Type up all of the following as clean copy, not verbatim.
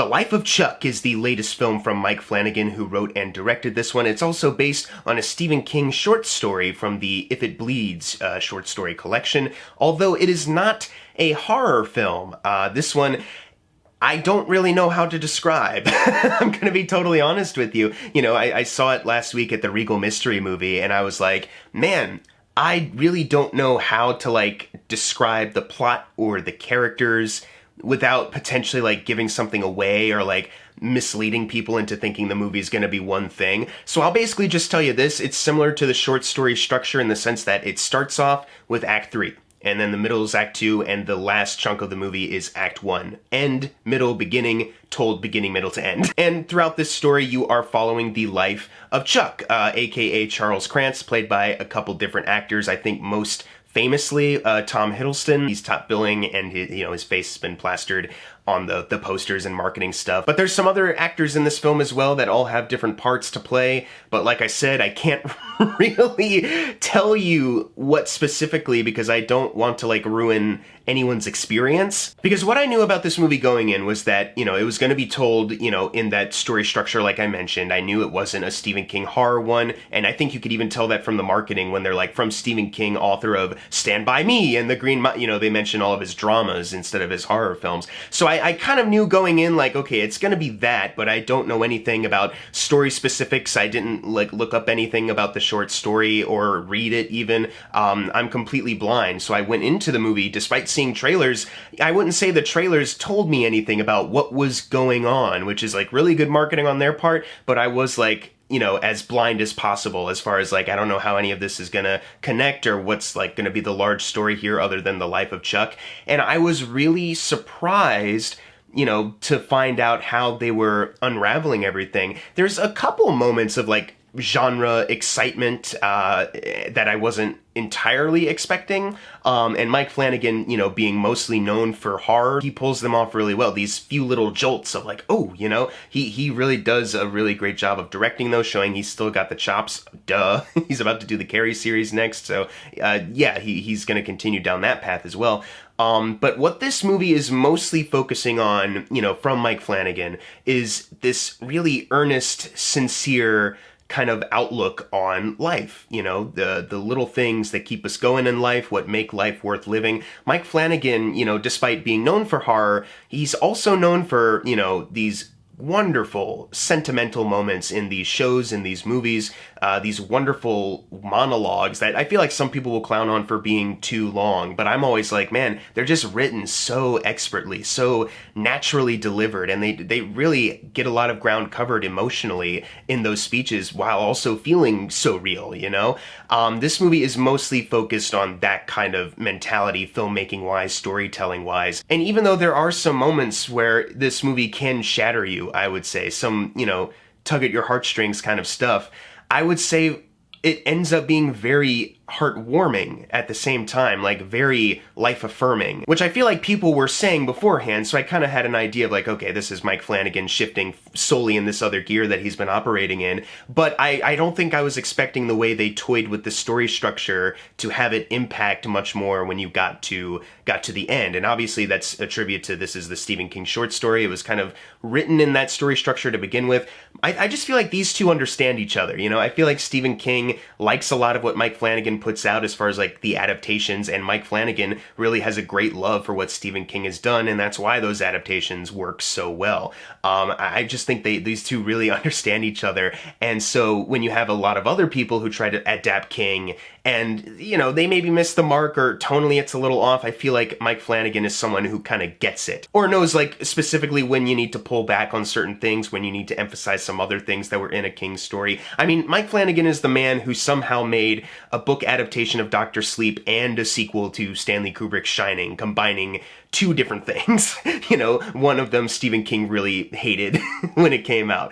Life of Chuck is the latest film from Mike Flanagan, who wrote and directed this one. It's also based on a Stephen King short story from the If It Bleeds short story collection, although it is not a horror film. This one, I don't really know how to describe. I'm gonna be totally honest with you. You know, I saw it last week at the Regal Mystery Movie, and I was like, man, I really don't know how to, like, describe the plot or the characters without potentially, like, giving something away or, like, misleading people into thinking the movie's gonna be one thing. So I'll basically just tell you this. It's similar to the short story structure in the sense that it starts off with Act 3. And then the middle is Act 2, and the last chunk of the movie is Act 1. End, middle, beginning, told beginning, middle to end. And throughout this story, you are following the life of Chuck, aka Charles Krantz, played by a couple different actors. I think most famously, Tom Hiddleston. He's top billing, and his face has been plastered on the posters and marketing stuff. But there's some other actors in this film as well that all have different parts to play. But like I said, I can't really tell you what specifically because I don't want to, like, ruin anyone's experience. Because what I knew about this movie going in was that, it was going to be told, in that story structure like I mentioned. I knew it wasn't a Stephen King horror one, and I think you could even tell that from the marketing when they're like, from Stephen King, author of Stand By Me and The Green Mile, they mention all of his dramas instead of his horror films. So I kind of knew going in, like, okay, it's going to be that, but I don't know anything about story specifics. I didn't, like, look up anything about the short story or read it even. I'm completely blind, so I went into the movie, despite seeing trailers, I wouldn't say the trailers told me anything about what was going on, which is, like, really good marketing on their part, but I was, like, as blind as possible as far as, like, I don't know how any of this is gonna connect or what's, like, gonna be the large story here other than the life of Chuck. And I was really surprised, to find out how they were unraveling everything. There's a couple moments of, like, genre excitement that I wasn't entirely expecting. And Mike Flanagan, being mostly known for horror, he pulls them off really well. These few little jolts of, like, oh, he really does a really great job of directing those, showing he's still got the chops. Duh. He's about to do the Carrie series next, so yeah, he's going to continue down that path as well. But what this movie is mostly focusing on, from Mike Flanagan, is this really earnest, sincere kind of outlook on life, the little things that keep us going in life, what make life worth living. Mike Flanagan, despite being known for horror, he's also known for, these wonderful sentimental moments in these shows, in these movies, these wonderful monologues that I feel like some people will clown on for being too long, but I'm always like, man, they're just written so expertly, so naturally delivered, and they really get a lot of ground covered emotionally in those speeches while also feeling so real, This movie is mostly focused on that kind of mentality, filmmaking-wise, storytelling-wise, and even though there are some moments where this movie can shatter you, I would say, some, tug at your heartstrings kind of stuff, I would say it ends up being very heartwarming at the same time, like very life-affirming, which I feel like people were saying beforehand, so I kind of had an idea of, like, okay, this is Mike Flanagan shifting solely in this other gear that he's been operating in, but I don't think I was expecting the way they toyed with the story structure to have it impact much more when you got to the end, and obviously that's a tribute to this is the Stephen King short story. It was kind of written in that story structure to begin with. I just feel like these two understand each other, I feel like Stephen King likes a lot of what Mike Flanagan puts out as far as, like, the adaptations, and Mike Flanagan really has a great love for what Stephen King has done, and that's why those adaptations work so well. I just think these two really understand each other, and so when you have a lot of other people who try to adapt King and, they maybe miss the mark or tonally it's a little off, I feel like Mike Flanagan is someone who kind of gets it, or knows, like, specifically when you need to pull back on certain things, when you need to emphasize some other things that were in a King story. I mean, Mike Flanagan is the man who somehow made a book adaptation of Dr. Sleep and a sequel to Stanley Kubrick's Shining, combining two different things. One of them Stephen King really hated when it came out.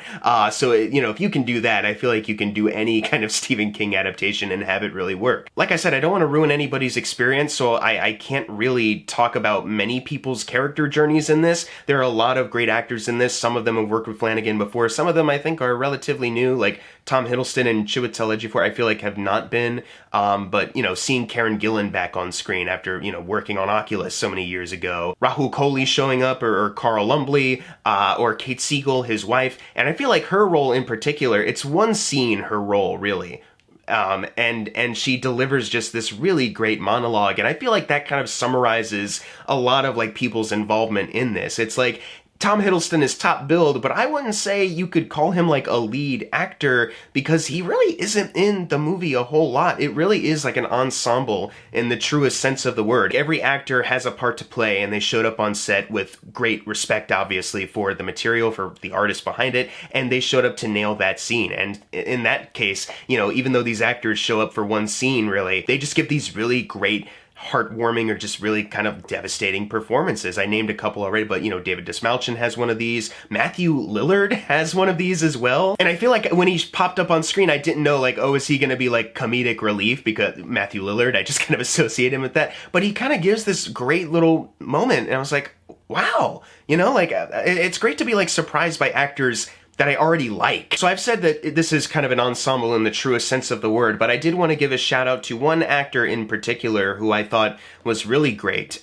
So, if you can do that, I feel like you can do any kind of Stephen King adaptation and have it really work. Like I said, I don't want to ruin anybody's experience, so I can't really talk about many people's character journeys in this. There are a lot of great actors in this. Some of them have worked with Flanagan before. Some of them I think are relatively new, like Tom Hiddleston and Chiwetel Ejiofor, I feel like have not been. But, seeing Karen Gillan back on screen after, working on Oculus so many years ago, ago. Rahul Kohli showing up, or Carl Lumbly, or Kate Siegel, his wife. And I feel like her role in particular, it's one scene, her role, really. And she delivers just this really great monologue. And I feel like that kind of summarizes a lot of like people's involvement in this. It's like, Tom Hiddleston is top billed, but I wouldn't say you could call him like a lead actor because he really isn't in the movie a whole lot. It really is like an ensemble in the truest sense of the word. Every actor has a part to play, and they showed up on set with great respect, obviously, for the material, for the artist behind it, and they showed up to nail that scene. And in that case, you know, even though these actors show up for one scene, really, they just give these really great, heartwarming, or just really kind of devastating performances. I named a couple already, but you know, David Dismalchin has one of these. Matthew Lillard has one of these as well. And I feel like when he popped up on screen, I didn't know like, oh, is he going to be like comedic relief? Because Matthew Lillard, I just kind of associate him with that. But he kind of gives this great little moment, and I was like, wow, you know, like it's great to be like surprised by actors that I already like. So I've said that this is kind of an ensemble in the truest sense of the word, but I did want to give a shout out to one actor in particular who I thought was really great.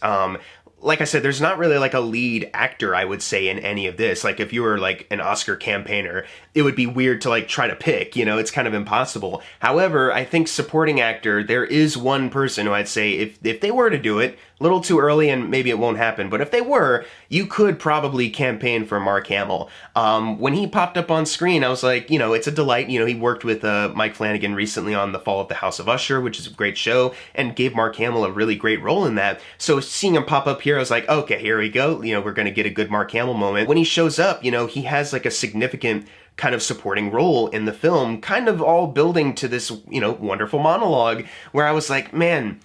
Like I said, there's not really like a lead actor, I would say, in any of this. Like if you were like an Oscar campaigner, it would be weird to like try to pick, you know, it's kind of impossible. However, I think supporting actor, there is one person who I'd say if they were to do it, a little too early and maybe it won't happen, but if they were, you could probably campaign for Mark Hamill. When he popped up on screen, I was like, you know, it's a delight. You know, he worked with Mike Flanagan recently on The Fall of the House of Usher, which is a great show, and gave Mark Hamill a really great role in that. So seeing him pop up here, I was like, okay, here we go. You know, we're going to get a good Mark Hamill moment. When he shows up, you know, he has like a significant kind of supporting role in the film, kind of all building to this, you know, wonderful monologue where I was like, man,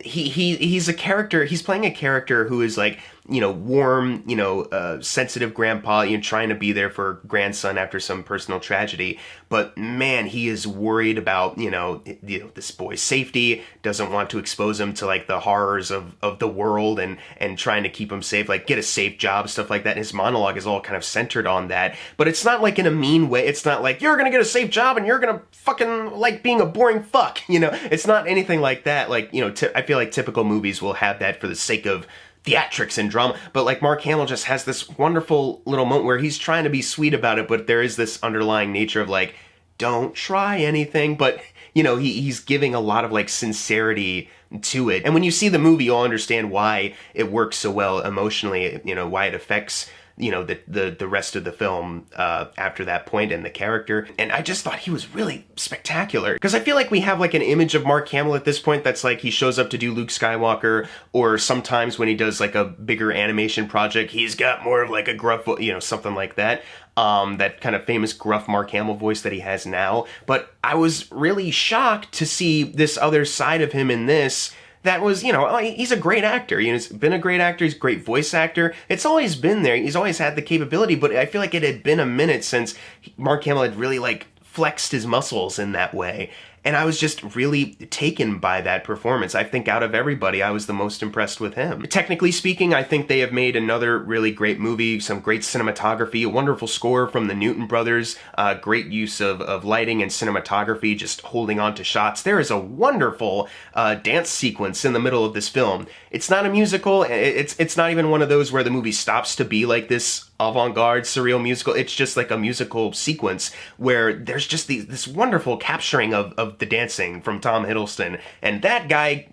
he's a character, he's playing a character who is like, you know, warm, you know, sensitive grandpa, you know, trying to be there for grandson after some personal tragedy. But man, he is worried about, you know, this boy's safety, doesn't want to expose him to like the horrors of the world and trying to keep him safe, like get a safe job, stuff like that. And his monologue is all kind of centered on that. But it's not like in a mean way. It's not like, you're going to get a safe job and you're going to fucking like being a boring fuck, you know? It's not anything like that. Like, you know, I feel like typical movies will have that for the sake of theatrics and drama, but like Mark Hamill just has this wonderful little moment where he's trying to be sweet about it, but there is this underlying nature of like, don't try anything, but you know, he's giving a lot of like sincerity to it. And when you see the movie, you'll understand why it works so well emotionally, you know, why it affects, you know, the rest of the film after that point and the character. And I just thought he was really spectacular. Because I feel like we have like an image of Mark Hamill at this point that's like he shows up to do Luke Skywalker, or sometimes when he does like a bigger animation project, he's got more of like a gruff, you know, something like that. That kind of famous gruff Mark Hamill voice that he has now. But I was really shocked to see this other side of him in this. That was, you know, he's a great actor. You know, he's been a great actor. He's a great voice actor. It's always been there. He's always had the capability, but I feel like it had been a minute since Mark Hamill had really, like, flexed his muscles in that way. And I was just really taken by that performance. I think out of everybody, I was the most impressed with him. Technically speaking, I think they have made another really great movie, some great cinematography, a wonderful score from the Newton brothers, great use of lighting and cinematography, just holding on to shots. There is a wonderful dance sequence in the middle of this film. It's not a musical. It's not even one of those where the movie stops to be like this avant-garde surreal musical. It's just like a musical sequence where there's just this wonderful capturing of the dancing from Tom Hiddleston, and that guy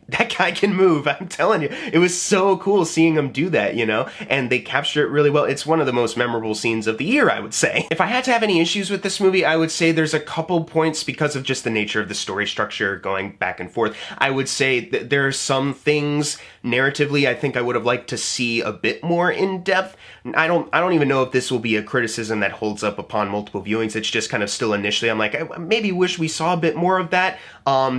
can move. I'm telling you, it was so cool seeing him do that, you know, and they capture it really well. It's one of the most memorable scenes of the year, I would say. If I had to have any issues with this movie, I would say there's a couple points because of just the nature of the story structure going back and forth. I would say that there are some things narratively I think I would have liked to see a bit more in depth. I don't even know if this will be a criticism that holds up upon multiple viewings. It's just kind of still initially, I'm like, I maybe wish we saw a bit more of that.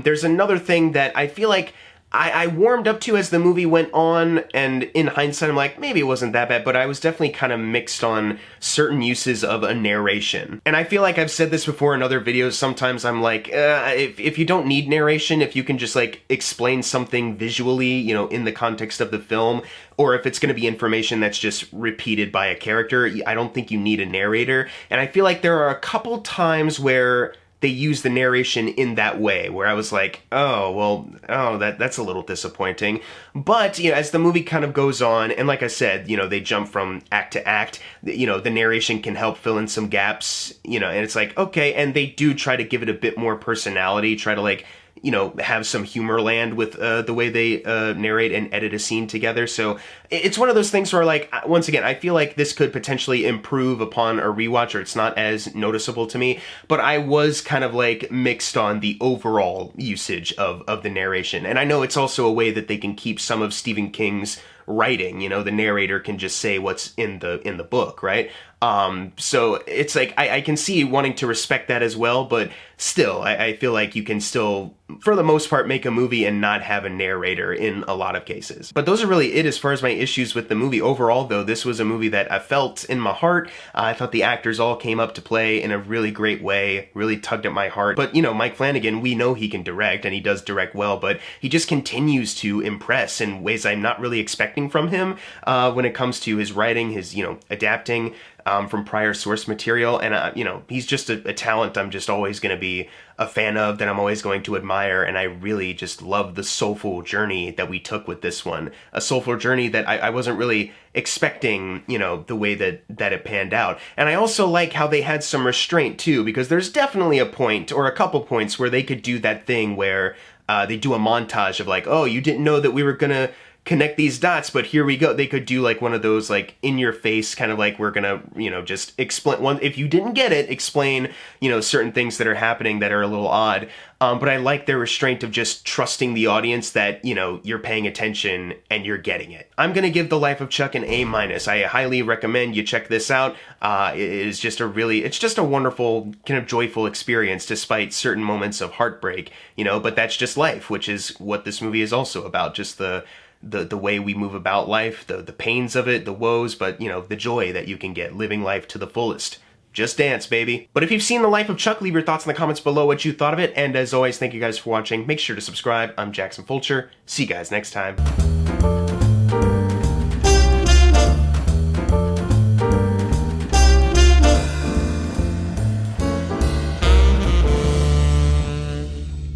There's another thing that I feel like I warmed up to as the movie went on, and in hindsight, I'm like, maybe it wasn't that bad, but I was definitely kind of mixed on certain uses of a narration. And I feel like I've said this before in other videos, sometimes I'm like, if you don't need narration, if you can just like explain something visually, you know, in the context of the film, or if it's going to be information that's just repeated by a character, I don't think you need a narrator. And I feel like there are a couple times where they use the narration in that way, where I was like, oh, well, oh, that's a little disappointing. But, you know, as the movie kind of goes on, and like I said, you know, they jump from act to act, you know, the narration can help fill in some gaps, you know, and it's like, okay, and they do try to give it a bit more personality, try to, like, you know, have some humor land with the way they narrate and edit a scene together. So it's one of those things where, like, once again, I feel like this could potentially improve upon a rewatch, or it's not as noticeable to me, but I was kind of, like, mixed on the overall usage of the narration. And I know it's also a way that they can keep some of Stephen King's writing, you know, the narrator can just say what's in the book, right? So it's like, I can see wanting to respect that as well, but still, I feel like you can still, for the most part, make a movie and not have a narrator in a lot of cases. But those are really it as far as my issues with the movie. Overall, though, this was a movie that I felt in my heart. I thought the actors all came up to play in a really great way, really tugged at my heart. But, you know, Mike Flanagan, we know he can direct, and he does direct well, but he just continues to impress in ways I'm not really expecting from him when it comes to his writing, his, you know, adapting from prior source material. And, you know, he's just a talent I'm just always going to be a fan of, that I'm always going to admire. And I really just love the soulful journey that we took with this one. A soulful journey that I wasn't really expecting, you know, the way that it panned out. And I also like how they had some restraint too, because there's definitely a point or a couple points where they could do that thing where they do a montage of like, oh, you didn't know that we were gonna connect these dots, but here we go. They could do like one of those like in your face kind of like, we're gonna, you know, just explain one, if you didn't get it, explain, you know, certain things that are happening that are a little odd. But I like their restraint of just trusting the audience that, you know, you're paying attention and you're getting it. I'm gonna give The Life of Chuck an A-. I highly recommend you check this out. It is just it's just a wonderful, kind of joyful experience despite certain moments of heartbreak, you know, but that's just life, which is what this movie is also about. Just the way we move about life, the pains of it, the woes, but, you know, the joy that you can get living life to the fullest. Just dance, baby. But if you've seen The Life of Chuck, leave your thoughts in the comments below what you thought of it. And as always, thank you guys for watching. Make sure to subscribe. I'm Jackson Fulcher. See you guys next time.